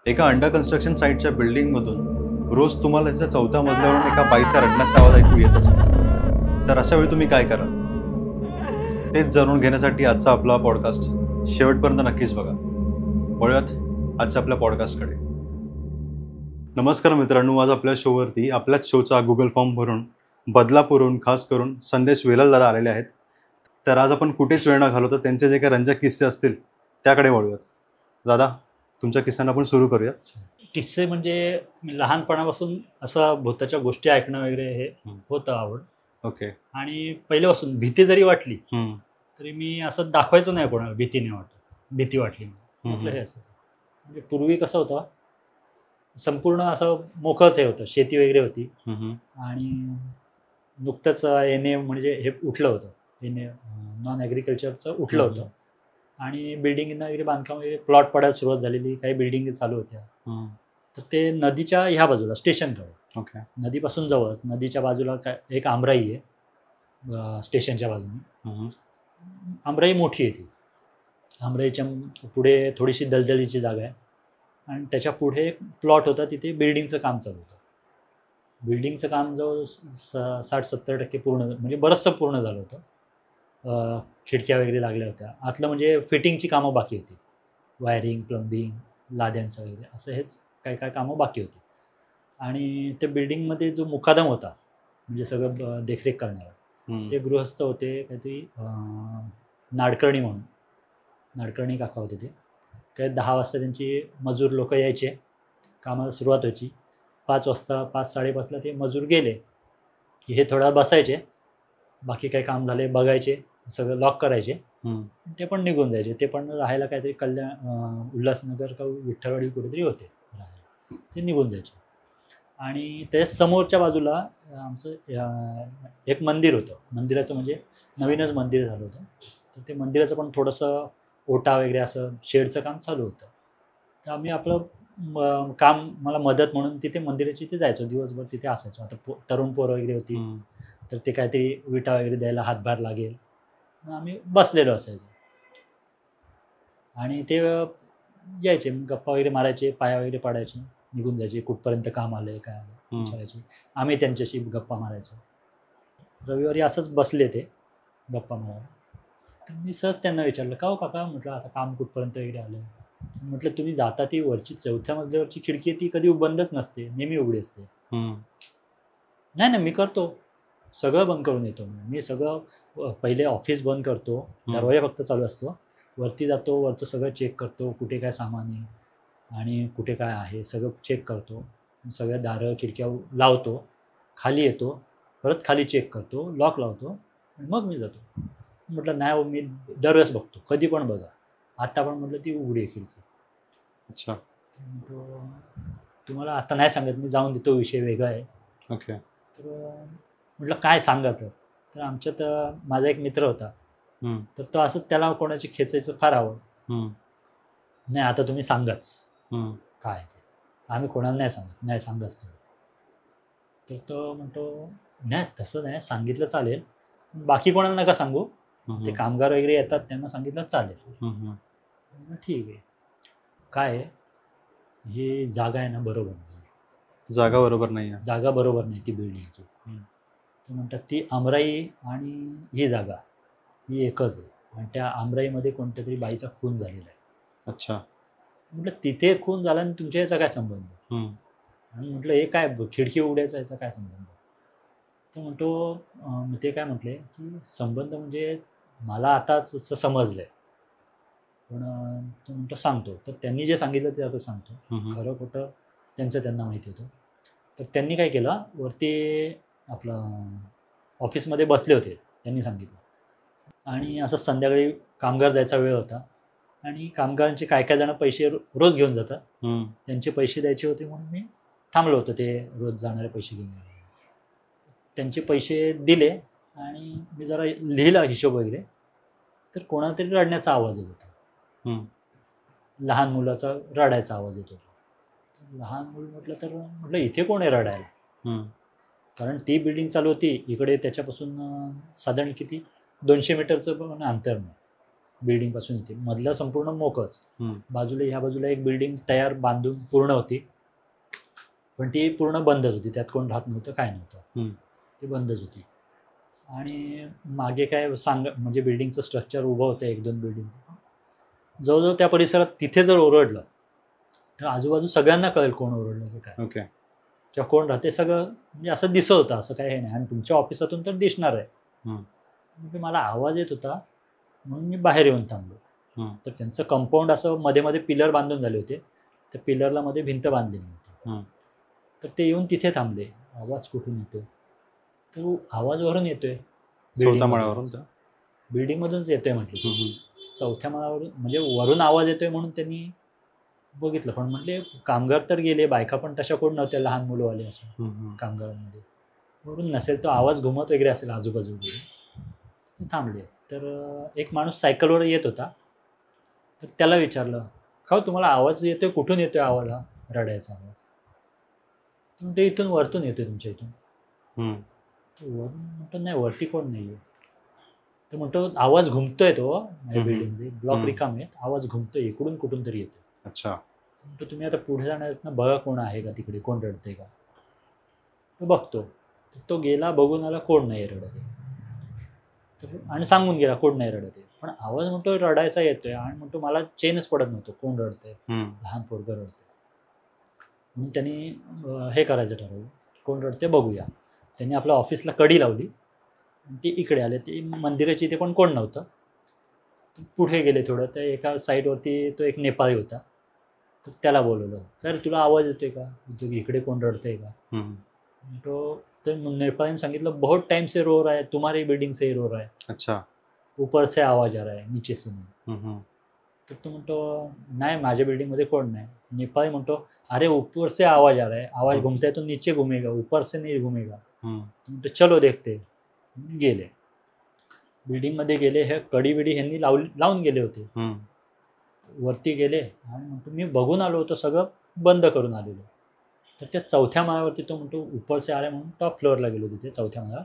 एका under construction साईटच्या बिल्डिंगमधून रोज तुम्हाला त्याच्या चौथ्या मजल्यावरून एका बाईचा रडण्याचा आवाज ऐकू येत असेल, तर अशा वेळी तुम्ही काय कराल? तेच जाणून घेण्यासाठी आजचा आपला पॉडकास्ट शेवटपर्यंत नक्कीच बघा. वळूयात आजच्या आपल्या पॉडकास्टकडे. नमस्कार मित्रांनो, आज आपल्या शोवरती आपल्याच शोचा गुगल फॉर्म भरून बदलापूरहून खास करून संदेश वेलाल दादा आलेले आहेत. तर आज आपण कुठेच वेळ न घालवता त्यांचे जे काही रंजक किस्से असतील त्याकडे वळूयात. दादा, तुमच्या किस्स्यांना आपण सुरू करूया. किस्से म्हणजे मी लहानपणापासून असं भूताच्या गोष्टी ऐकणं वगैरे हे होतं आवड. ओके. आणि पहिल्यापासून भीती जरी वाटली तरी मी असं दाखवायचो नाही कोणाला भीती वाटली म्हटलं हे असं. म्हणजे पूर्वी कसं होतं, संपूर्ण असं मोकळंच हे होतं, शेती वगैरे होती आणि नुकतंच NA म्हणजे हे उठलं होतं, NA नॉन ॲग्रिकल्चरचं उठलं होतं आणि बिल्डिंगना वगैरे बांधकाम वगैरे प्लॉट पडायला सुरुवात झालेली, काही बिल्डिंग चालू होत्या. तर ते नदीच्या ह्या बाजूला स्टेशनकडे, ओके. नदीपासून जवळच नदीच्या बाजूला काय एक आमराई आहे स्टेशनच्या बाजूने. आमराई मोठी आहे ती. आमराईच्या पुढे थोडीशी दलदलीची जागा आहे आणि त्याच्या पुढे एक प्लॉट होता, तिथे बिल्डिंगचं काम चालू होतं. बिल्डिंगचं काम जवळ 60-70% पूर्ण, म्हणजे बरंचसं पूर्ण झालं होतं. खिडक्या वगैरे लागल्या होत्या. आतलं म्हणजे फिटिंगची कामं बाकी होती, वायरिंग, प्लंबिंग, लाद्यांचं वगैरे असं हेच काय काय कामं बाकी होती. आणि त्या बिल्डिंगमध्ये जो मुकादम होता, म्हणजे सगळं देखरेख करणारा, ते गृहस्थ होते काहीतरी नाडकर्णी म्हणून. नाडकर्णी काका होते ते. काय 10 वाजता त्यांची मजूर लोक यायचे, कामाला सुरुवात व्हायची. 5 वाजता 5-5:30ला ते मजूर गेले की हे थोडा बसायचे, बाकी काही काम झाले बघायचे, सगळं लॉक करायचे, ते पण निघून जायचे. ते पण राहायला काहीतरी उल्हासनगर का विठ्ठलवाडी कुठेतरी होते राहायला, ते निघून जायचे. आणि त्याच्या समोरच्या बाजूला आमचं एक मंदिर होतं. मंदिराचं म्हणजे नवीनच मंदिर झालं होतं, तर ते मंदिराचं पण थोडंसं ओटा वगैरे असं शेडचं काम चालू होतं. तर आम्ही आपलं काम, मला मदत म्हणून तिथे मंदिराची तिथे जायचो, दिवसभर तिथे असायचो. आता तरुण पोरं वगैरे होती, तर ते काहीतरी विटा वगैरे द्यायला हातभार लागेल, आम्ही बसलेलो असायचो. आणि ते यायचे, गप्पा वगैरे मारायचे, पाया वगैरे पाडायचे, निघून जायचे. कुठपर्यंत काम आलं आहे काय विचारायचे, आम्ही त्यांच्याशी गप्पा मारायचो. रविवारी असंच बसले ते गप्पा मारायला, तर मी सहज त्यांना विचारलं, का हो काका, म्हटलं आता काम कुठपर्यंत वगैरे आलं. म्हटलं तुम्ही जाता ती वरची 4थ्या मजल्यावरची खिडकी ती कधी बंदच नसते, नेहमी उघडी असते. नाही नाही, मी करतो, सगळं बंद करून येतो. मी सगळं पहिले ऑफिस बंद करतो, दरवाजा फक्त चालू असतो, वरती जातो, वरचं सगळं चेक करतो, कुठे काय सामान आहे आणि कुठे काय आहे सगळं चेक करतो, सगळ्या दारं खिडक्या लावतो, खाली येतो, परत खाली चेक करतो, लॉक लावतो आणि मग मी जातो. म्हटलं नाही हो, मी दरवेळेस बघतो, कधी पण बघा, आता पण म्हटलं ती उघडी आहे खिडकी. अच्छा. तुम्हाला आता नाही सांगत, मी जाऊन देतो, विषय वेगळा आहे. ओके. तर म्हटलं काय सांगा. तर आमच्यात माझा एक मित्र होता, तर तो असंच, त्याला कोणाची खेचायचं फार आवड. नाही आता तुम्ही सांगाच काय ते, आम्ही कोणाला नाही सांगत, नाही सांगाच तुम्ही. तर तो म्हणतो नाही तसं नाही, सांगितलं चालेल, बाकी कोणाला नका सांगू, ते कामगार वगैरे येतात त्यांना सांगितलं चालेल. ठीक आहे. काय ही जागा आहे ना बरोबर नाही, जागा बरोबर नाही आहे. जागा बरोबर नाही ती बिल्डिंगची. ते म्हणतात ती आमराई आणि ही जागा ही एकच आहे, आणि त्या आमराईमध्ये कोणत्या तरी बाईचा खून झालेला आहे. अच्छा. म्हटलं तिथे खून झाला आणि तुमच्या याचा काय संबंध? आणि म्हटलं हे काय खिडकी उघडायचा याचा काय संबंध? तर म्हणतो ते काय म्हटले की संबंध म्हणजे मला आताच असं समजलं आहे, पण तो म्हणतो सांगतो. तर त्यांनी जे सांगितलं ते आता सांगतो, खरं खोटं त्यांचं त्यांना माहिती होतं. तर त्यांनी काय केलं, वरती आपलं ऑफिसमध्ये बसले होते, त्यांनी सांगितलं. आणि असं संध्याकाळी कामगार जायचा वेळ होता आणि कामगारांचे काय काय जण पैसे रोज घेऊन जातात, त्यांचे पैसे द्यायचे होते म्हणून मी थांबलो होतो, ते रोज जाणारे पैसे घेऊन. त्यांचे पैसे दिले आणि मी जरा लिहिला हिशोब वगैरे, तर कोणाला तरी रडण्याचा आवाज येत होता. लहान मुलाचा रडायचा आवाज येत होता. लहान मूल म्हटलं, तर म्हटलं इथे कोण आहे रडायला, कारण ती बिल्डिंग चालू होती इकडे, त्याच्यापासून साधारण किती 200 मीटरचं पण अंतर नाही. बिल्डिंगपासून इथे मधलं संपूर्ण मोकळंच. हम्म. बाजूला ह्या बाजूला एक बिल्डिंग तयार बांधून पूर्ण होती, पण ती पूर्ण बंदच होती, त्यात कोण राहत नव्हतं, काय नव्हतं. हम्म. ती बंदच होती. आणि मागे काय म्हणजे बिल्डिंगचं स्ट्रक्चर उभं होतं, 1-2 बिल्डिंगचं. जवळजवळ त्या परिसरात तिथे जर ओरडलं तर आजूबाजू सगळ्यांना कळेल कोण ओरडलं की काय, ओके. किंवा कोण राहते, सगळं म्हणजे असं दिसत होतं. असं काही हे नाही. आणि तुमच्या ऑफिसातून तर दिसणार आहे. हम्म. म्हणजे मला आवाज येत होता म्हणून मी बाहेर येऊन थांबलो. हम्म. तर त्यांचं कंपाऊंड असं मध्ये मध्ये पिलर बांधून झाले होते, त्या पिलरला मध्ये भिंत बांधलेली होती. हम्म. तर ते येऊन तिथे थांबले. आवाज कुठून येतो, तर आवाज वरून येतोय, चौथ्या माळ्यावरून का? बिल्डिंगमधूनच येतोय म्हटलं. हम्म. चौथ्या माळावरून म्हणजे वरून आवाज येतोय म्हणून त्यांनी बघितलं. पण म्हटले कामगार तर गेले, बायका पण तशा कोण नव्हत्या, लहान मुलंवाले असं हम्म. कामगारांमध्ये. वरून नसेल तो आवाज घुमत वगैरे असेल आजूबाजूला. ते थांबले. तर एक माणूस सायकलवर येत होता. तर त्याला विचारलं, का हो तुम्हाला आवाज येतोय, कुठून येतोय आवाज हा रडायचा आवाज? तर ते इथून वरतून येतोय, तुमच्या इथून. हम्म. तर वरून म्हणतो नाही, वरती कोण नाही आहे. तर म्हणतो आवाज घुमतोय तो माझ्या हम्म. बिल्डिंगमध्ये, ब्लॉक हम्म. रिकामे आहेत, आवाज घुमतोय, इकडून कुठून तरी येतोय. अच्छा. म्हणतो तुम्ही आता पुढे जाणार आहेत ना, बघा कोण आहे का तिकडे, कोण रडतंय का. तो बघतो. तर तो गेला, बघून आला, कोण नाही रडत आहे. तर आणि सांगून गेला कोण नाही रडत आहे. पण आवाज म्हणतो रडायचा येतोय, आणि म्हणतो मला चेनच पडत नव्हतं, कोण रडतंय, हम्म. लहान पोरगं रडतंय. म्हणून त्यांनी हे करायचं ठरवलं, कोण रडते बघूया. त्यांनी आपल्या ऑफिसला कडी लावली आणि ते इकडे आले. ते मंदिराच्या इथे पण कोण नव्हतं. पुढे गेले थोडं, तर एका साईडवरती तो एक नेपाळी होता. तर त्याला बोलवलं, काय रे तुला आवाज येतोय का, तो इकडे कोण रडतंय का. हम्म. तो तर नेपाळीने सांगितलं, बहुत टाइम से रो रहा है, तुम्हारी बिल्डिंग से ही रो रहा है, अच्छा. ऊपर से आवाज आ रहा है, नीचे से नहीं. हम्म. तर तो म्हणतो नाही, माझ्या बिल्डिंगमध्ये कोण नाही. नेपाळी म्हणतो, अरे ऊपर से आवाज आ रहा है, आवाज घूमता है तो नीचे घूमेगा, ऊपर से नहीं घूमेगा. म्हणतो चलो देखते. गेले बिल्डिंगमध्ये, गेले. हे कडी बिडी ह्यांनी लावून गेले होते. वरती गेले आणि म्हणतो मी बघून आलो होतो, सगळं बंद करून आलेलो. तर त्या चौथ्या माळ्यावरती तो म्हणतो ऊपर से आ रहा है म्हणून टॉप फ्लोअरला गेलो तिथे चौथ्या माळ्यावर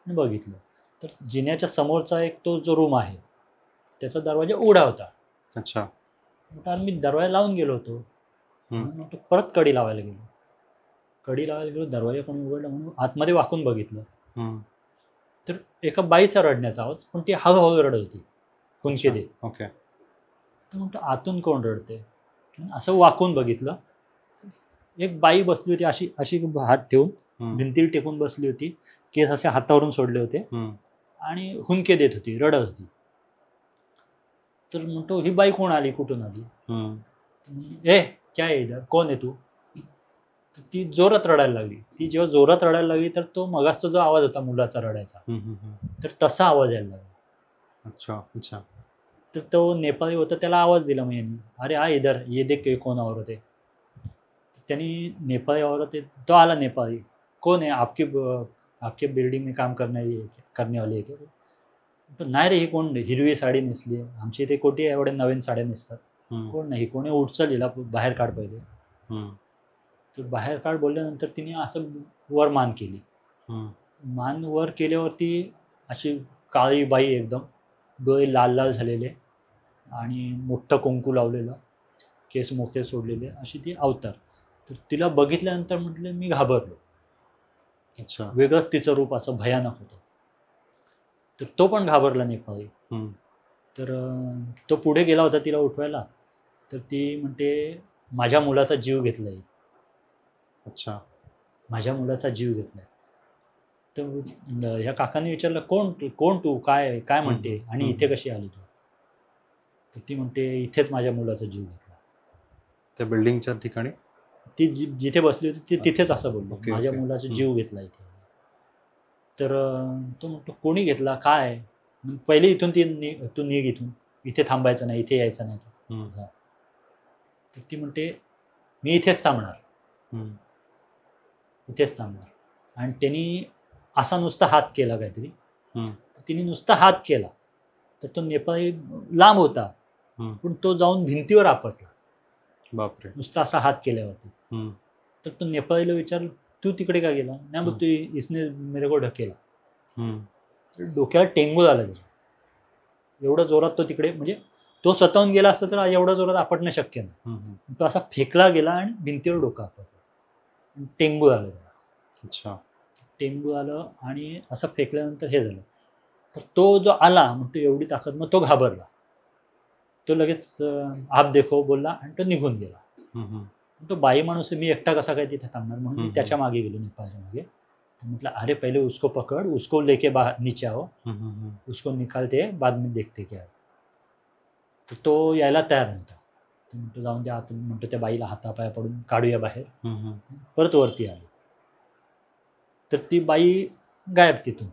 आणि बघितलं. तर जिन्याच्या समोरचा एक तो जो रूम आहे त्याचा दरवाजा उघडा होता. अच्छा. म्हणतो मी दरवाजा लावून गेलो होतो. म्हणून परत कडी लावायला गेलो. दरवाजा कोणी उघडला म्हणून आतमध्ये वाकून बघितलं. तर एका बाईचा रडण्याचा आवाज, पण ती हळूहळू रडत होती, कुणके दे. ओके. तर म्हणतो आतून कोण रडते. असं वाकून बघितलं, एक बाई बसली होती, अशी अशी हात ठेवून भिंतीला टेकून बसली होती, केस असे हातावरून सोडले होते आणि हुंके देत होती, रडत होती. तर म्हणतो ही बाई कोण आली, कुठून आली. ए क्या है इधर, कोण आहे तू. तर ती जोरात रडायला लागली. ती जेव्हा जोरात रडायला लागली तर तो मगाचा जो आवाज होता मुलाचा रडायचा, तर तसा आवाज यायला लागला. अच्छा. अच्छा. तर तो नेपाळी होता, त्याला आवाज दिला मग यांनी, अरे आ इधर, ये देख के कोण औरत है. त्यांनी नेपाळी औरत आहे, तो आला नेपाळी, कोण आहे, आपके बिल्डिंग में काम करने वाली आहे का. नाही रे, ही कोण, हिरवी साडी नेसली आहे, आमच्या इथे कोटी एवढ्या नवीन साड्या नेसतात, कोण नाही, कोणी उठचल, हिला बाहेर काढ पहिले. तर बाहेर काढ बोलल्यानंतर तिने असं वर मान केली. मान वर केल्यावरती अशी काळी बाई, एकदम डोळे लाल लाल झालेले आणि मोठं कुंकू लावलेलं, केस मोठे सोडलेले, अशी ती अवतार. तर तिला बघितल्यानंतर म्हटलं मी घाबरलो. अच्छा. वेगळंच तिचं रूप असं भयानक होतं. तर तो पण घाबरला नेपाळी. तर तो पुढे गेला होता तिला उठवायला. तर ती म्हणते माझ्या मुलाचा जीव घेतलाय. अच्छा. माझ्या मुलाचा जीव घेतलाय. तर ह्या काकांनी विचारलं, कोण तू, काय काय म्हणते, आणि इथे कशी आली तू. तर ती म्हणते इथेच माझ्या मुलाचा जीव घेतला. त्या बिल्डिंगच्या ठिकाणी ती जिथे बसली होती ती तिथेच असं बोललो, माझ्या मुलाचा जीव घेतला इथे. तर तो म्हणतो कोणी घेतला, काय. पहिले इथून तू निघ इथून, इथे थांबायचं नाही, इथे यायचं नाही तू. तर ती म्हणते मी इथेच थांबणार, इथेच थांबणार. आणि त्यांनी असा नुसता हात केला काहीतरी. तिने नुसता हात केला तर तो नेपाळी लांब होता, पण तो जाऊन भिंतीवर आपटला. बापरे. नुसता असा हात केल्यावरती. तर तो नेपाळीला विचारलं, तू तिकडे का गेला. नाही मग तू इसने मेरे को ढकेला. तर डोक्याला टेंगू झाला त्याच्या. एवढं जोरात तो तिकडे, म्हणजे तो स्वतःहून गेला असता तर एवढं जोरात आपटणं शक्य नाही. तो असा फेकला गेला आणि भिंतीवर डोकं आपटलं, टेंगू आलं त्याला. अच्छा. टेंगू आलं आणि असं फेकल्यानंतर हे झालं. तर तो जो आला मग तो एवढी ताकद, मग तो घाबरला. तो लगेच आप देखो बोलला आणि तो निघून गेला. तो बाई माणूस आहे, मी एकटा कसा काय तिथे थांबणार, म्हणून मी त्याच्या मागे गेलो, नेपाळच्या मागे. म्हटलं अरे पहिले उसको पकड, उसको लेके बाहर नीचे आओ, उसको निकालते बाद में देखते क्या. तर तो यायला तयार नव्हता. तर म्हणतो जाऊन द्या आता, म्हणतो त्या बाईला हातापाया पडून काढूया बाहेर. परत वरती आलो. तर ती बाई गायब तिथून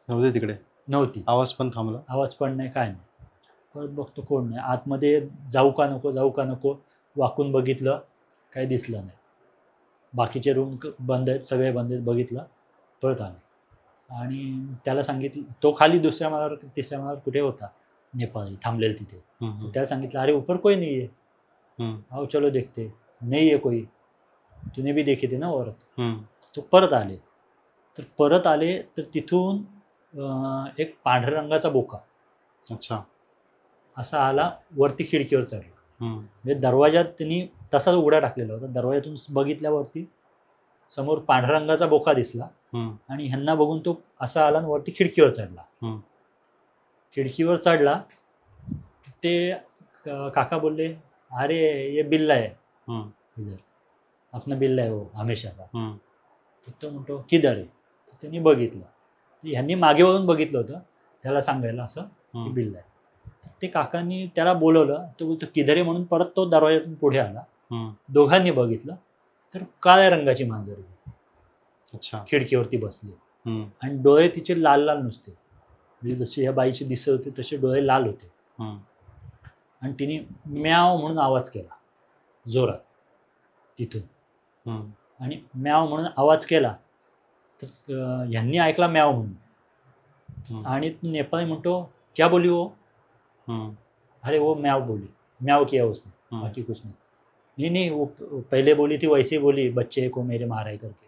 नव्हते तिकडे, नव्हती. आवाज पण थांबला. आवाज पण नाही, काय नाही. परत बघतो कोण नाही. आतमध्ये जाऊ का नको वाकून बघितलं, काही दिसलं नाही. बाकीचे रूम बंद आहेत, सगळे बंद आहेत. बघितलं, परत आले आणि त्याला सांगितलं, तो खाली दुसऱ्या माळावर तिसऱ्या माळावर कुठे होता नेपाळी थांबलेला तिथे. त्याला सांगितलं अरे ऊपर कोई नहीं है. आओ चलो देखते. नहीं है कोई, तूने भी देखी थी ना औरत. तो परत आले. तर तिथून एक पांढऱ्या रंगाचा बोका अच्छा असा आला, वरती खिडकीवर चढला. म्हणजे दरवाजात त्यांनी तसाच उघडा टाकलेला होता. दरवाजातून बघितल्यावरती समोर पांढऱ्या रंगाचा बोका दिसला आणि ह्यांना बघून तो असा आला आणि वरती खिडकीवर चढला. खिडकीवर चढला, ते काका बोलले अरे ये बिल्ला है इधर, अपना बिल्ला है वो हमेशा का. तर तो म्हणतो किधर आहे. तर त्यांनी बघितलं, ह्यांनी मागे वळून बघितलं होतं त्याला सांगायला असं की बिल्ला आहे. ते काकांनी त्याला बोलवलं, तो बोलतो किधर आहे म्हणून परत तो दरवाजातून पुढे आला. दोघांनी बघितलं तर काळ्या रंगाची मांजर होती. अच्छा. खिडकीवरती बसली आणि डोळे तिचे लाल लाल नुसते, म्हणजे जशी ह्या बाईची दिसत होती तसे डोळे लाल होते. आणि तिने म्याव म्हणून आवाज केला जोरात तिथून. आणि म्याव म्हणून आवाज केला तर ह्यांनी ऐकला म्याव म्हणून. आणि नेपाळी म्हणतो क्या बोली वो. अरे वो म्याव बोली, म्याव किया उसने, बाकी कुछ नहीं. वो पहले बोली थी वैसे बोली, बच्चे को मेरे माराय करके.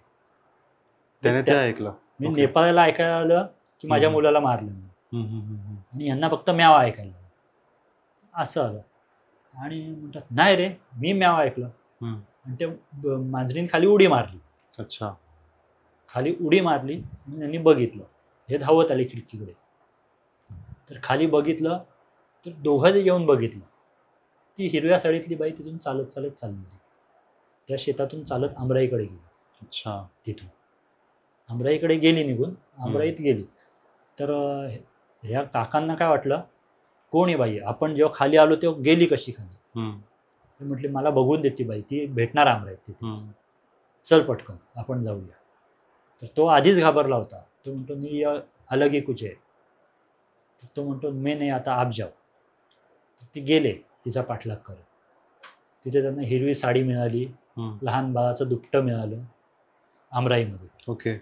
त्याने ते ऐकलं. मी नेपाळला ऐकायला आलं की माझ्या मुलाला मारलं आणि यांना फक्त म्याव ऐकायला असं आलं. आणि म्हणतात नाही रे मी म्याव ऐकलं. आणि त्या मांजरीने खाली उडी मारली. अच्छा. खाली उडी मारली म्हणून यांनी बघितलं. हे धावत आले खिडकीकडे. तर खाली बघितलं तर दोघं येऊन बघितलं, ती हिरव्या साडीतली बाई तिथून चालत चालत चालली होती. त्या शेतातून चालत आमराईकडे गेली. अच्छा. तिथून आमराईकडे गेली, निघून आमराईत गेली. तर ह्या काकांना काय वाटलं कोण आहे बाई, आपण जेव्हा खाली आलो तेव्हा गेली कशी खाली. ते म्हटले मला बघून देते बाई, ती भेटणार आमराईत तिथे, चल पटकन आपण जाऊया. तर तो आधीच घाबरला होता. तो म्हणतो मी अलग ही कुछ है. तर तो म्हणतो मी नाही आता आप जाओ. तर ते गेले तिचा पाठलाग करत. तिथे त्यांना हिरवी साडी मिळाली, लहान बाळाचं दुपटं मिळालं आमराईमध्ये. ओके.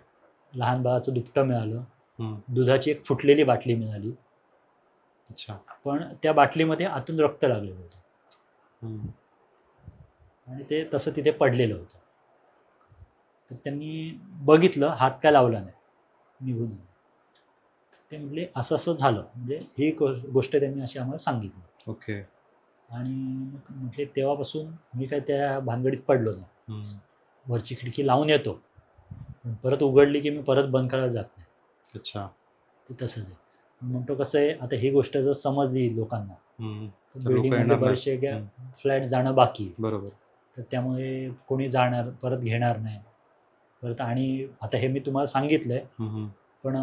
लहान बाळाचं दुपटं मिळालं, दुधाची एक फुटलेली बाटली मिळाली. अच्छा. पण त्या बाटलीमध्ये आतून रक्त लागलेलं होतं आणि ते तसं तिथे पडलेलं होतं. तर त्यांनी बघितलं, हात काय लावला नाही, निघून. ते म्हटले असं असं झालं, म्हणजे ही गोष्ट त्यांनी अशी आम्हाला सांगितली. ओके. आणि म्हटले तेव्हापासून मी काय त्या भानगडीत पडलो नाही. वरची खिडकी लावून येतो, पण परत उघडली की मी परत बंद करायला जात नाही. अच्छा. ते तसंच आहे. म्हणतो कसं आहे, आता ही गोष्ट जर समजली लोकांना, बिल्डिंगमध्ये बरेचसे फ्लॅट जाणं बाकी. बरोबर. तर त्यामुळे कोणी जाणार, परत घेणार नाही परत. आणि आता हे मी तुम्हाला सांगितलंय, पण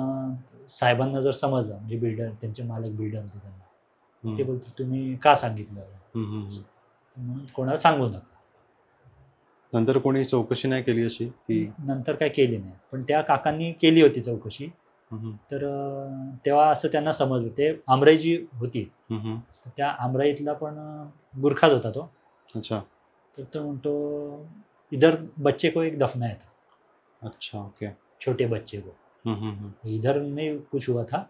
साहेबांना जर समजलं, म्हणजे बिल्डर, त्यांचे मालक बिल्डर होते, त्यांना ते बोलते तुम्ही का सांगितलं म्हणून कोणाला सांगू नका. नंतर कोणी चौकशी नाही केली अशी की? नंतर काय केली नाही, पण त्या काकांनी केली होती चौकशी. तर तेव्हा असं त्यांना समजलं, ते आमराई जी होती तर त्या आमराईतला पण गुरखाच होता तो. अच्छा. तर तो म्हणतो इधर बच्चे को एक दफनाया था. अच्छा. ओके. छोटे बच्चे को इधर नहीं कुछ हुआ था,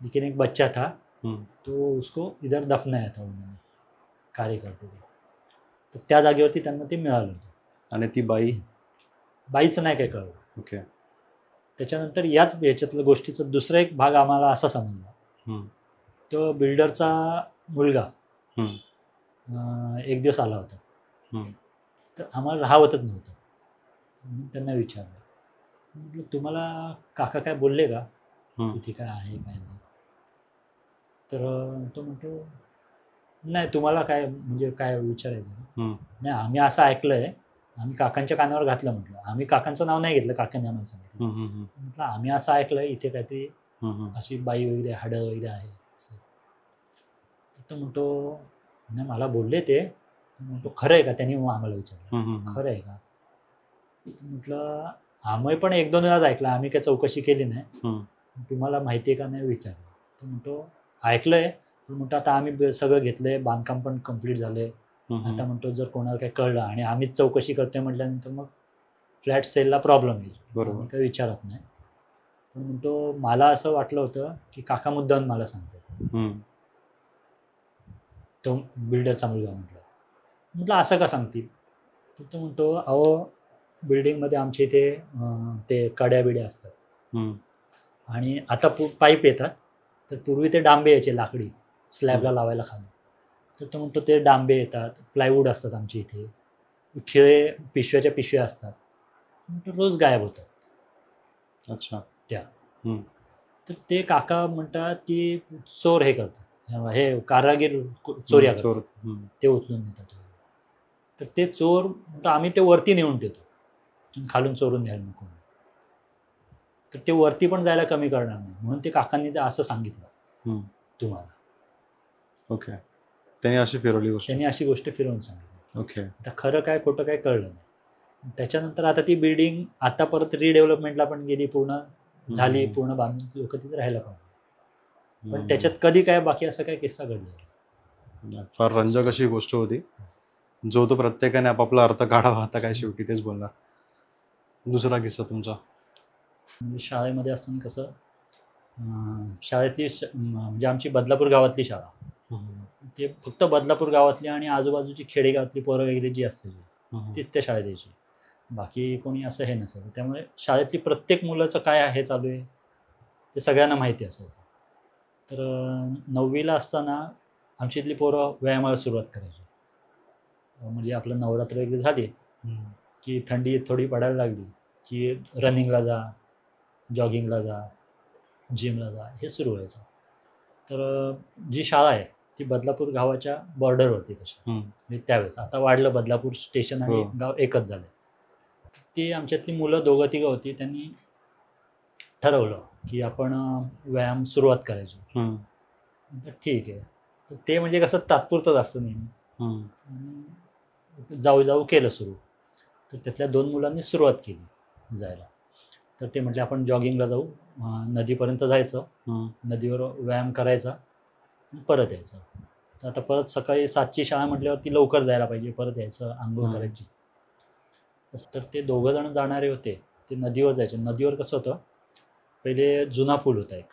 लेकिन एक बच्चा था तो उसको इधर दफनाया था उन्होंने, कार्यकर्ते को. तर त्या जागेवरती त्यांना ते मिळालं होतं. आणि ती बाईचं नाही काय कळलं. ओके. त्याच्यानंतर याच याच्यातल्या गोष्टीचा दुसरा एक भाग आम्हाला असा समजला, तो बिल्डरचा मुलगा हम्म. 1 दिवस आला होता. हम्म. तर आम्हाला राहवतच नव्हतं. मी त्यांना विचारलं, म्हटलं तुम्हाला काका काय बोलले का हम्म. इथे काय आहे काय नाही? तर तो म्हणतो नाही तुम्हाला काय म्हणजे काय विचारायचं? हम्म. नाही आम्ही असं ऐकलंय, आम्ही काकांच्या कानावर घातलं. म्हटलं आम्ही काकांचं नाव नाही घेतलं, काकांनी आम्हाला सांगितलं. हम्म. हम्म. म्हटलं आम्ही असं ऐकलंय इथे काहीतरी हम्म. अशी बाई वगैरे हाडं वगैरे आहे असं. तो म्हणतो नाही मला बोलले ते. म्हणतो खरं आहे का? त्यांनी मग आम्हाला विचारलं हम्म. खरं आहे का? म्हटलं आम्ही पण 1-2 वेळाच ऐकलं, आम्ही काही चौकशी केली नाही. हम्म. तुम्हाला माहिती आहे का नाही विचारलं. तो म्हणतो ऐकलंय, पण म्हणतो आता आम्ही सगळं घेतलंय, बांधकाम पण कंप्लीट झालंय. हम्म. आता म्हणतो जर कोणाला काही कळलं आणि आम्हीच चौकशी करतोय म्हटल्यानंतर मग फ्लॅट सेलला प्रॉब्लेम येईल. बरोबर. आम्ही काही विचारत नाही. पण म्हणतो मला असं वाटलं होतं की काका मुद्दाम मला सांगतो. हम्म. तो बिल्डरचा मुलगा म्हटलं असं का सांगतील? तर तो म्हणतो अहो बिल्डिंगमध्ये आमच्या इथे ते कड्या बिड्या असतात हम्म. आणि आता पाईप येतात. तर पूर्वी ते डांबे यायचे लाकडी स्लॅबला लावायला खाली. तर तो म्हणतो ते डांबे येतात, प्लायवूड असतात आमच्या इथे, खिळे पिशव्याच्या पिशव्या असतात. म्हणतो रोज गायब होतात अच्छा. त्या. हम्म. तर ते काका म्हणतात की चोर हे करतात, हे कारागीर चोऱ्या चोर. करतात, हम्म. ते उचलून नेतात. तर ते चोर म्हणतो आम्ही ते वरती नेऊन ठेवतो, तुम्ही खालून चोरून द्यायला नको. तर ते वरती पण जायला कमी करणार नाही म्हणून ते काकांनी ते असं सांगितलं हम्म. तुम्हाला. ओके. त्यांनी अशी फिरवली गोष्ट. त्यांनी अशी गोष्ट फिरवून सांगितली. ओके. आता खरं काय खोटं काय कळलं नाही. त्याच्यानंतर आता ती बिल्डिंग आता परत रिडेव्हलपमेंटला पण गेली, पूर्ण झाली, पूर्ण बांधून लोक तिथे राहायला पण. पण त्याच्यात कधी काय बाकी असं काय किस्सा घडला. फार रंजक अशी गोष्ट होती, जो तो प्रत्येकाने आपापला अर्थ काढावा. आता काय शेवटी तेच बोलणार. दुसरा किस्सा तुमचा? म्हणजे शाळेमध्ये असताना कसं शाळेतली म्हणजे आमची बदलापूर गावातली शाळा, ते फक्त बदलापूर गावातली आणि आजूबाजूची खेडेगावातली पोरं वगैरे जी असतील तीच त्या शाळेत यायची, बाकी कोणी असं हे नसेल. त्यामुळे शाळेतली प्रत्येक मुलाचं काय हे चालू आहे ते सगळ्यांना माहिती असायचं. तर 9वीला असताना आमची इथली पोरं व्यायामाला सुरुवात करायची. म्हणजे आपलं नवरात्र वगैरे झाली की थंडी थोडी पडायला लागली की रनिंगला जा, जॉगिंगला जा, जिमला जा, हे सुरू व्हायचं. तर जी शाळा आहे ती बदलापूर गावाच्या बॉर्डरवरती तशी, म्हणजे त्यावेळेस. आता वाढलं, बदलापूर स्टेशन आणि गाव एकच झालं. ती आमच्यातली मुलं 2-3 होती, त्यांनी ठरवलं की आपण व्यायाम सुरुवात करायची. ठीक आहे. तर ते म्हणजे कसं तात्पुरतंच असतं नेहमी. जाऊ जाऊ केलं सुरू. तर त्यातल्या 2 मुलांनी सुरुवात केली जायला. तर ते म्हटले आपण जॉगिंगला जाऊ, नदीपर्यंत जायचं, नदीवर व्यायाम करायचा, परत यायचं. तर आता परत सकाळी 7ची शाळा म्हटल्यावरती लवकर जायला पाहिजे, परत यायचं, आंघोळ करायची. तर ते 2 जण जाणारे होते, ते नदीवर जायचे. नदीवर कसं होतं, पहिले जुना पूल होता एक,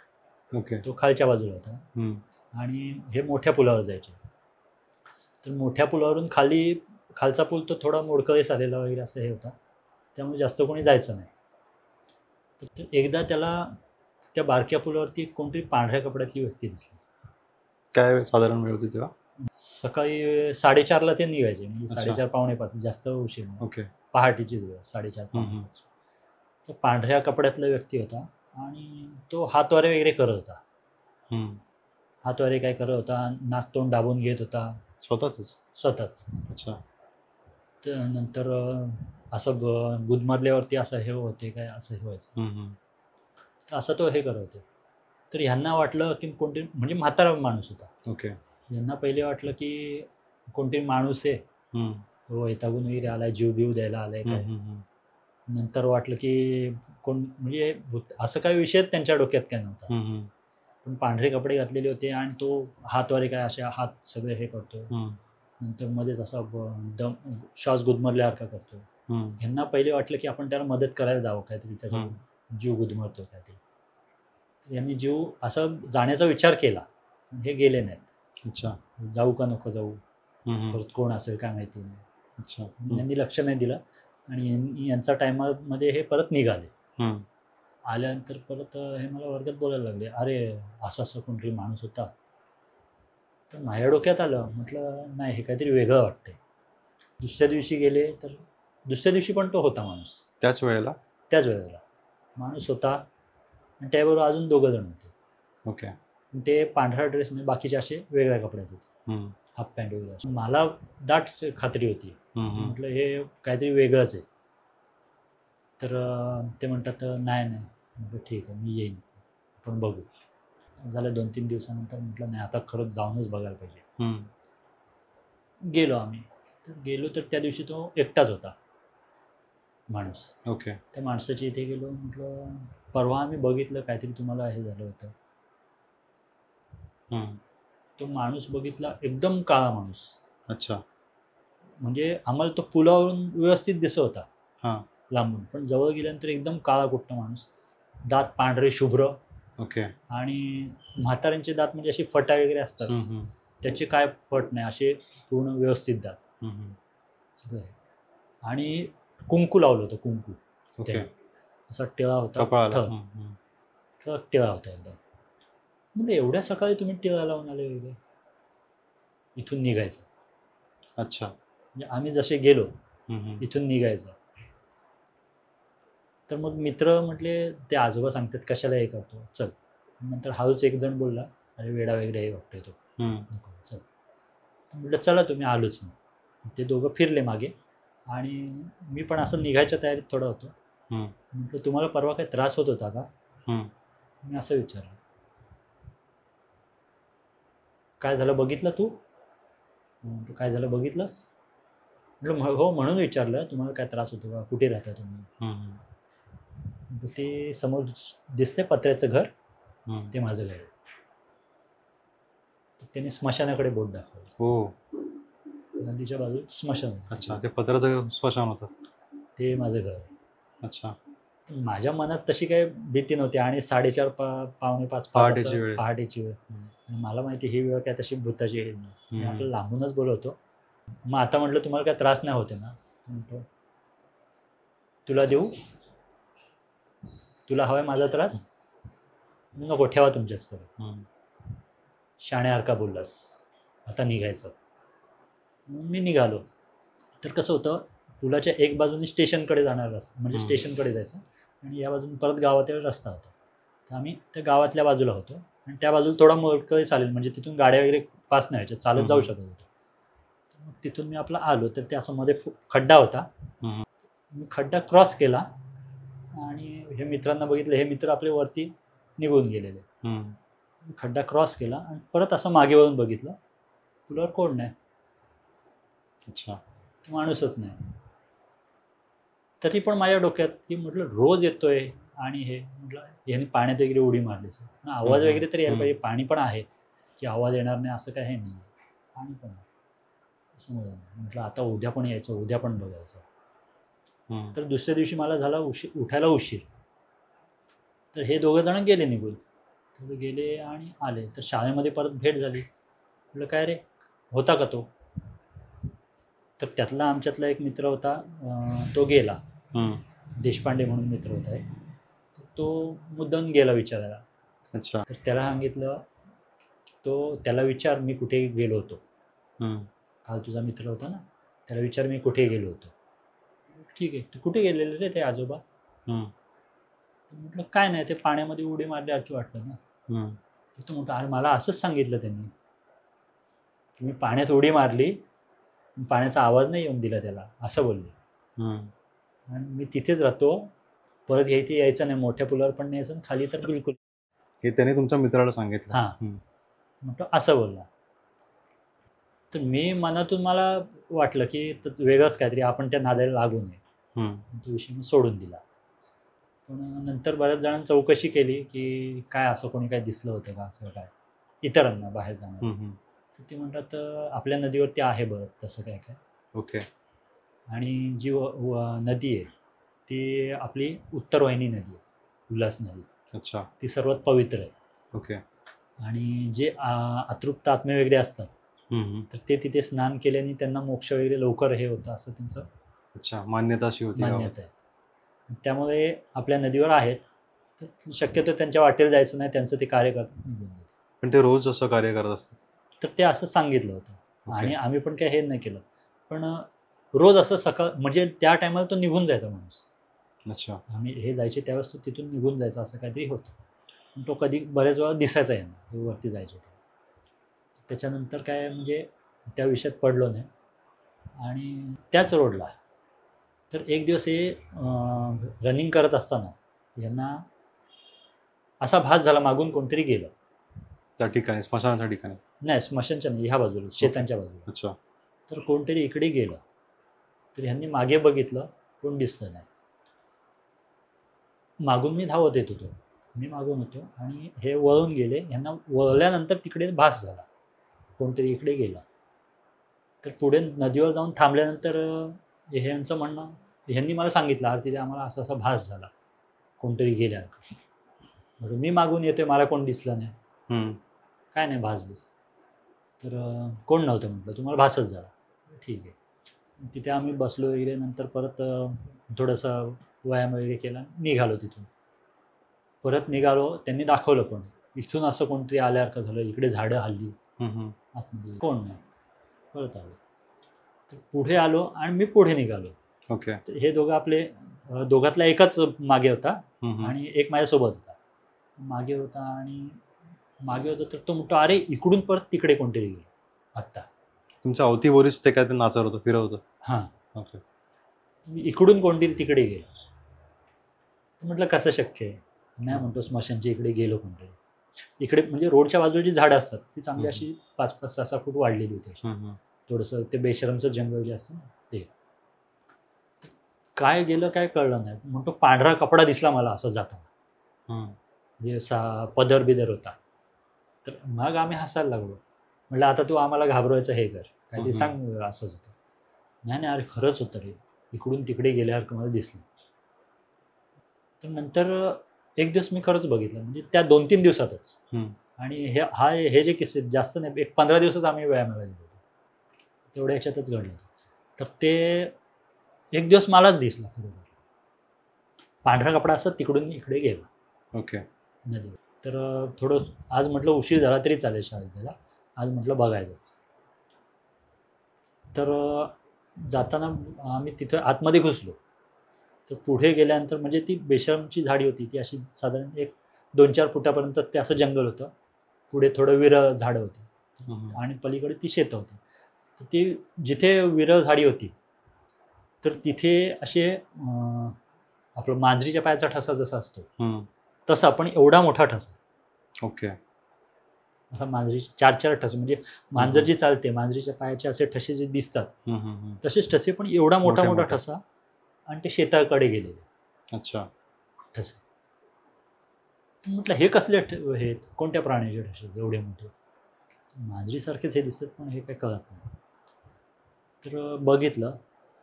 ओके, तो खालच्या बाजूला होता आणि हे मोठ्या पुलावर जायचे. तर मोठ्या पुलावरून खालचा पूल तो थोडा मोडकळीस आलेला वगैरे असं हे होता, त्यामुळे जास्त कोणी जायचं नाही. तर एकदा त्याला त्या बारक्या पुलावरती कोणतरी पांढऱ्या कपड्यातली व्यक्ती दिसली. काय साधारण वेळ होती तेव्हा? सकाळी 4:30ला ते निघायचे, म्हणजे 4:30 पावणे 5, जास्त उशीर नाही. ओके. पहाटेचीच वेळ, 4:30 पावणे 5. तो पांढऱ्या कपड्यातला व्यक्ती होता आणि तो हातवारे वगैरे करत होता. हातवारे काय करत होता, नाक तोंड दाबून घेत होता स्वतःच. अच्छा. तर नंतर असं गुदमरल्यावरती असं हे होते काय, असं हे व्हायचं. तर असं तो हे करत होते. तर ह्यांना वाटलं की कोणतरी, म्हणजे म्हातारा माणूस होता. ओके. यांना पहिले वाटलं की कोणतरी माणूस आहे, वैतागून वगैरे आलाय, जीव बिव द्यायला आलाय काय. नंतर वाटलं की कोण, म्हणजे असं काही विषयच त्यांच्या डोक्यात काय नव्हता. पण पांढरे कपडे घातलेले होते आणि तो हातवारे काय असे हात सगळे हे करतो, नंतर मध्येच असा दम श्वास गुदमरल्यासारखा करतो. ह्यांना पहिले वाटलं की आपण त्याला मदत करायला जावं, काहीतरी त्याचा जीव गुदमरतो काहीतरी. यांनी जीव असं जाण्याचा विचार केला, हे गेले नाहीत. अच्छा. जाऊ का नको जाऊ, परत कोण असेल काय माहिती नाही. अच्छा. यांनी लक्ष नाही दिलं आणि यांचा टायमामध्ये हे परत निघाले. आल्यानंतर परत हे मला वर्गात बोलायला लागले, अरे असं असं कोणतरी माणूस होता, तर माझ्या डोक्यात आलं, म्हटलं नाही हे काहीतरी वेगळं वाटतंय. दुसऱ्या दिवशी गेले तर दुसऱ्या दिवशी पण तो होता माणूस. त्याच वेळेला? त्याच वेळेला माणूस होता आणि त्याबरोबर अजून 2 जण होते. ओके. ते पांढरा ड्रेस नाही, बाकीचे असे वेगळ्या कपड्यात होते, हाफ पॅन्ट वगैरे असे. मला दाट खात्री होती, म्हटलं हे काहीतरी वेगळंच आहे. तर ते म्हणतात नाही नाही. म्हटलं ठीक आहे, मी येईन, आपण बघू. झालं 2-3 दिवसानंतर म्हटलं नाही आता खरंच जाऊनच बघायला पाहिजे. गेलो आम्ही. तर गेलो तर त्या दिवशी तो एकटाच होता माणूस. ओके. त्या माणसाच्या इथे गेलो, म्हटलं परवा आम्ही बघितलं काहीतरी तुम्हाला हे झालं होतं. तो माणूस बघितला, एकदम काळा माणूस. अच्छा. म्हणजे आम्हाला तो पुलावरून व्यवस्थित दिसत होता हां. लांबून, पण जवळ गेल्यानंतर एकदम काळा कुट्ट माणूस, दात पांढरे शुभ्र. ओके. आणि म्हाताऱ्यांचे दात म्हणजे असे फटा वगैरे असतात, त्याचे काय फट नाही, असे पूर्ण व्यवस्थित दात सगळं. आणि कुंकू लावलं होतं, कुंकू. ओके. असा टिळा होता, कपाळाला. ठळक टिळा होता एकदम. म्हणजे एवढ्या सकाळी तुम्ही टिळा लावून आले वगैरे, इथून निघायचं. अच्छा. म्हणजे आम्ही जसे गेलो इथून निघायचं. तर मग मित्र म्हटले, ते आजोबा सांगतात कशाला हे करतो, चल. नंतर हळूच एक जण बोलला, अरे वेडा वगैरे हे वाटतोय तो, नको चल. म्हटलं चला तुम्ही, आलोच. मग ते दोघं फिरले मागे आणि मी पण असं निघायच्या तयारीत थोडा होतो. म्हटलं तुम्हाला परवा काही त्रास होत होता का? मी असं विचारलं. काय झालं बघितलं तू? म्हटलं काय झालं बघितलंस? म्हटलं हो, म्हणून विचारलं तुम्हाला काय त्रास होतो का, कुठे राहता तुम्ही? ते समोर दिसतंय पत्र्याचं घर, ते माझं घर आहे. त्याने स्मशानाकडे बोट दाखवलं. हो. नदीच्या बाजूला स्मशान. अच्छा, ते पत्राचं स्मशान होतं. ते माझं घर आहे. अच्छा. माझ्या मनात तशी काही भीती नव्हती. आणि 4:30 पावणे 5 पहाटेची वेळ. पहाटेची वेळ. आणि मला माहिती ही वेळ काय तशी भूताची वेळ नाही. मी आपलं लांबूनच बोलवतो. मग आता म्हटलं तुम्हाला काय त्रास नाही होते ना? म्हणतो तुला देऊ, तुला हवाय माझा त्रास? नको, ठेवा तुमच्याचकडे. शाण्यासारखा बोललास, आता निघायचं. मी निघालो. तर कसं होतं, पुलाच्या एक बाजूने स्टेशनकडे जाणार रस्ता, म्हणजे स्टेशनकडे जायचं, आणि या बाजून परत गावातील रस्ता होता. तर आम्ही त्या गावातल्या बाजूला होतो आणि त्या बाजूला थोडा मोडकळी चालेल, म्हणजे तिथून गाड्या वगैरे पास नाही व्हायच्या, चालत जाऊ शकत होतो. मग तिथून मी आपला आलो, तर ते असं मध्ये खड्डा होता. मी खड्डा क्रॉस केला आणि हे मित्रांना बघितलं, हे मित्र आपले वरती निघून गेलेले. खड्डा क्रॉस केला आणि परत असं मागे वळून बघितलं, पुलावर कोण नाही. अच्छा. माणूसच नाही. तरी पण माझ्या डोक्यात की म्हटलं रोज येतोय आणि हे म्हटलं याने पाण्यात वगैरे उडी मारली, आवाज वगैरे तरी यायला पाहिजे. पाणी पण आहे की आवाज येणार नाही असं काही नाही, पाणी पण आहे. असं म्हटलं आता उद्या पण यायचं, उद्या पण बघायचं. तर दुसऱ्या दिवशी मला झाला उठायला उशीर. तर हे दोघं जण गेले निघून. तर गेले आणि आले. तर शाळेमध्ये परत भेट झाली. म्हटलं काय रे होता का तो? तर त्यातला आमच्यातला एक मित्र होता, तो गेला. देशपांडे म्हणून मित्र होता एक, तर तो मुद्दाम गेला विचारायला. अच्छा. तर त्याला सांगितलं, तो त्याला विचार मी कुठे गेलो होतो. काल तुझा मित्र होता ना, त्याला विचार मी कुठे गेलो होतो. ठीक आहे, तू कुठे गेलेले रे ते आजोबा? म्हटलं काय नाही, ते पाण्यामध्ये उडी मारल्यासारखी वाटलं ना. तर तो म्हटलं अरे मला असंच सांगितलं त्यांनी की मी पाण्यात उडी मारली, पाण्याचा आवाज नाही येऊन दिला त्याला, असं बोलले. आणि मी तिथेच राहतो, परत इथे यायचं नाही, मोठ्या पुलावर पण नाही यायचं, खाली तर बिलकुल. हे त्याने तुमच्या मित्राला सांगितलं? हां. म्हटलं असं बोलला. तर मी मनातून मला वाटलं की वेगळंच काहीतरी, आपण त्या नादाला लागू नये. तो विषय मी सोडून दिला. पण नंतर बऱ्याच जणांनी चौकशी केली की काय असं कोणी काय दिसलं होतं का किंवा काय इतरांना बाहेर जाणार. तर ते म्हणतात आपल्या नदीवरती आहे बरं तसं काय काय. ओके. आणि जी नदी आहे ती आपली उत्तरवाहिनी नदी आहे, उल्हास नदी. अच्छा. ती सर्वात पवित्र आहे. ओके. आणि जे अतृप्त आत्मे वगैरे असतात तर ते तिथे स्नान केल्याने त्यांना मोक्ष वगैरे लवकर हे होतं असं त्यांचं. अच्छा, मान्यता अशी होती. मान्यता आहे. त्यामुळे आपल्या नदीवर आहेत, तर शक्यतो त्यांच्या वाटेला जायचं नाही, त्यांचं ते कार्य करतात. पण ते रोज असं कार्य करत असतात? तर ते असं सांगितलं होतं. ओके. आणि आम्ही पण काही हे नाही केलं. पण रोज असं सकाळ म्हणजे त्या टायमाला तो निघून जायचा माणूस. अच्छा. आम्ही हे जायचे त्यावेळेस तो तिथून निघून जायचा असं काहीतरी होतं. पण तो कधी बऱ्याच वेळा दिसायचा यांना हे वरती जायचे ते. त्याच्यानंतर काय म्हणजे त्या विषयात पडलो नाही. आणि त्याच रोडला तर एक दिवस हे रनिंग करत असताना यांना असा भास झाला मागून कोणतरी गेलं. त्या ठिकाणी स्मशानाच्या ठिकाणी. नाही स्मशानच्या नाही, ह्या बाजूला शेतांच्या बाजूला. अच्छा. तर कोणतरी इकडे गेलं. तर ह्यांनी मागे बघितलं, कोण दिसतं नाही. मागून मी धावत येत होतो. मी मागून होतो आणि हे वळून गेले. ह्यांना वळल्यानंतर तिकडे भास झाला कोणतरी इकडे गेला. तर पुढे नदीवर जाऊन थांबल्यानंतर हे यांचं म्हणणं ह्यांनी मला सांगितलं, अरे तिथे आम्हाला असा असा भास झाला कोणतरी गेल्या. बरं मी मागून येतोय, मला कोण दिसलं नाही. काय नाही भास बीस. तर कोण नव्हतं म्हटलं, तुम्हाला भासच झाला. ठीक आहे. तिथे आम्ही बसलो वगैरे. नंतर परत थोडंसं व्यायाम वगैरे केला, निघालो तिथून. परत निघालो, त्यांनी दाखवलं पण इथून असं कोणतरी आल्यासारखं झालं, इकडे झाडं हल्ली आतमध्ये, कोण नाही. परत आलो. तर पुढे आलो आणि मी पुढे निघालो. ओके. तर हे दोघं आपले दोघातला एकच मागे होता आणि एक माझ्यासोबत होता. मागे होता आणि मागे होता. तर तो म्हणतो, अरे इकडून परत तिकडे कोणतरी गेलं आत्ता. तुमच्या अवतीभोवतीच ते काय ते नाचत होतं, फिरत होतं. हां. ओके. इकडून कोणतरी तिकडे गेलं. म्हटलं कसं शक्य आहे. नाही म्हणतो स्मशानच्या इकडे गेलो कोणतरी. इकडे म्हणजे रोडच्या बाजूला जी झाडं असतात ती चांगली अशी 5-5, 6-6 फूट वाढलेली होती. थोडंसं ते बेशरमचं जंगल जे असतं ना ते. काय गेलं काय कळलं नाही. म्हणतो पांढरा कपडा दिसला मला असं जाताना. म्हणजे असा पदर बिदर होता. तर मग आम्ही हसायला लागलो. म्हटलं आता तू आम्हाला घाबरवायचं हे कर, काय ते सांग असंच होतं. नाही नाही, अरे खरंच होतं रे, इकडून तिकडे गेल्यासारखं मला दिसलं. तर नंतर एक दिवस मी खरंच बघितलं, म्हणजे त्या 2-3 दिवसातच. आणि हे जे किस्से जास्त नाही, एक 15 दिवसच आम्ही व्यायामाला गेलो होतो, तेवढ्या ह्याच्यातच घडलं. तर ते एक दिवस मलाच दिसला खरोखर पांढरा कपडा असं तिकडून इकडे गेला. ओके. नदीवर. तर थोडं आज म्हटलं उशीर झाला तरी चालेल शाळेत जायला, आज म्हटलं बघायचंच. तर जाताना आम्ही तिथं आतमध्ये घुसलो. तर पुढे गेल्यानंतर म्हणजे ती बेशरमची झाडी होती, ती अशी साधारण एक 2-4 फुटापर्यंत ते असं जंगल होतं. पुढे थोडं विरळ झाडं होती आणि पलीकडे ती शेतं होती. तर ती जिथे विरळ झाडी होती तर तिथे असे आपलं मांजरीच्या पायाचा ठसा जसा असतो तसा, पण एवढा मोठा ठसा. ओके. असा मांजरी 4-4 ठसे, म्हणजे मांजर जी चालते मांजरीच्या पायाचे असे ठसे जे दिसतात तसेच ठसे, पण एवढा मोठा ठसा. आणि ते शेताकडे गेलेले. अच्छा. ठसे. म्हटलं हे कसले हे कोणत्या प्राण्याचे ठसे एवढे मोठे. मांजरीसारखेच हे दिसतात, पण हे काय कळत नाही. तर बघितलं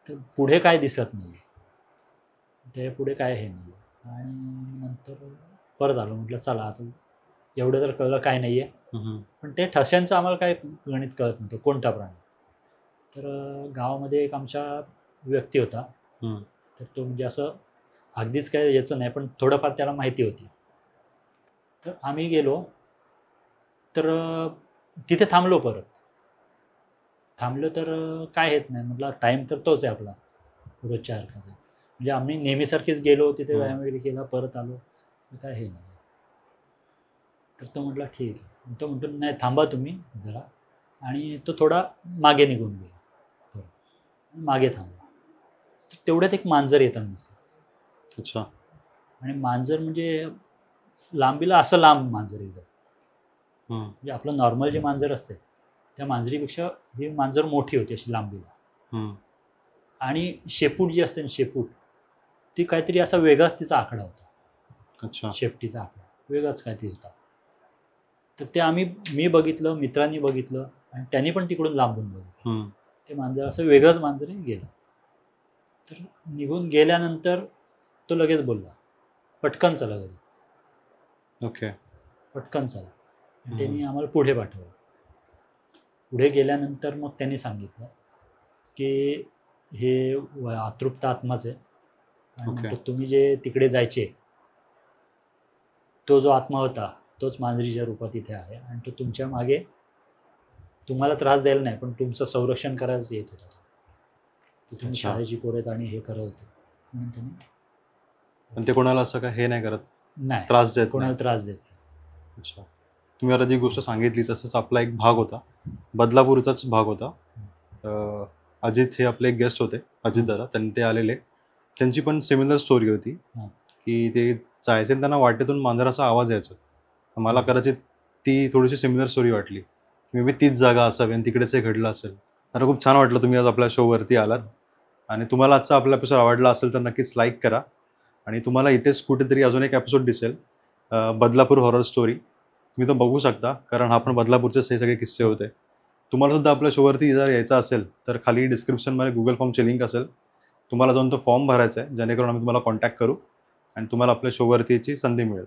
तर पुढे काय दिसत नाही, ते पुढे काय हे नाही. आणि नंतर परत आलो. म्हटलं चला आता एवढं तर कळलं काय नाही आहे. पण ते ठस्यांचं आम्हाला काय गणित कळत नव्हतं, कोणता प्राणी. तर गावामध्ये एक आमच्या व्यक्ती होता. तर तो म्हणजे असं अगदीच काय याचं नाही, पण थोडंफार त्याला माहिती होती. तर आम्ही गेलो. तर तिथे थांबलो. परत थांबलो तर काय येत नाही. म्हटलं टाईम तर तोच आहे आपला रोजच्या सारखाचा. म्हणजे आम्ही नेहमीसारखेच गेलो तिथे, व्यायाम वगैरे केला, परत आलो, तर काय हे नाही. तर तो म्हटला ठीक आहे. तो म्हणतो नाही थांबा तुम्ही जरा. आणि तो थोडा मागे निघून गेला. मागे थांबला. तर तेवढ्यात एक मांजर येताना दिसतं. अच्छा. आणि मांजर म्हणजे लांबीला असं लांब मांजर एकदम. म्हणजे आपलं नॉर्मल जे मांजर असते त्या मांजरीपेक्षा ही मांजर मोठी होती अशी लांबीला. आणि शेपूट जी असते ना, शेपूट ती काहीतरी असा वेगळाच तिचा आकडा होता. अच्छा. शेपटीचा आकडा वेगळाच काहीतरी होता. तर ते मी बघितलं, मित्रांनी बघितलं आणि त्यांनी पण तिकडून लांबून बघितलं. ते मांजर असं वेगळंच मांजर गेलं. तर निघून गेल्यानंतर तो लगेच बोलला, पटकन चला घरी. ओके. पटकन चला. त्यांनी आम्हाला पुढे पाठवलं. पुढे गेल्यानंतर मग त्यांनी सांगितलं की हे अतृप्त आत्माच आहे. आणि तुम्ही जे तिकडे जायचे तो जो आत्मा होता तोच मांजरीच्या रूपात इथे आहे आणि तो तुमच्या मागे तुम्हाला त्रास द्यायला नाही, पण तुमचं संरक्षण करायचं येत होता तो. तुम्ही अच्छा. शाळेची पोरं आहेत आणि हे करत होते म्हणून त्यांनी पण ते कोणाला असं काय हे नाही करत, नाही त्रास देत कोणाला नाही. त्रास देत नाही. अच्छा. तुम्ही आता जी गोष्ट सांगितली तसंच आपला एक भाग होता, बदलापूरचाच भाग होता. अजित हे आपले एक गेस्ट होते, अजित दादा, त्यांनी ते आलेले. त्यांची पण सिमिलर स्टोरी होती हां. की ते जायचे आणि त्यांना वाटेतून मांजराचा आवाज यायचा. तर मला कदाचित ती थोडीशी सिमिलर स्टोरी वाटली. मे बी तीच जागा असावी आणि तिकडेच हे घडलं असेल. मला खूप छान वाटलं तुम्ही आज आपल्या शोवरती आलात. आणि तुम्हाला आजचा आपला एपिसोड आवडला असेल तर नक्कीच लाईक करा. आणि तुम्हाला इथेच कुठेतरी अजून एक एपिसोड दिसेल, बदलापूर हॉरर स्टोरी. तुम्ही तो बघू शकता, कारण हा पण बदलापूरचेच हे सगळे किस्से होते. तुम्हाला सुद्धा आपल्या शोवरती जर यायचं असेल तर खाली डिस्क्रिप्शनमध्ये गुगल फॉर्मची लिंक असेल. तुम्हाला जाऊन तो फॉर्म भरायचा आहे, जेणेकरून आम्ही तुम्हाला कॉन्टॅक्ट करू आणि तुम्हाला आपल्या शोवरती याची संधी मिळेल.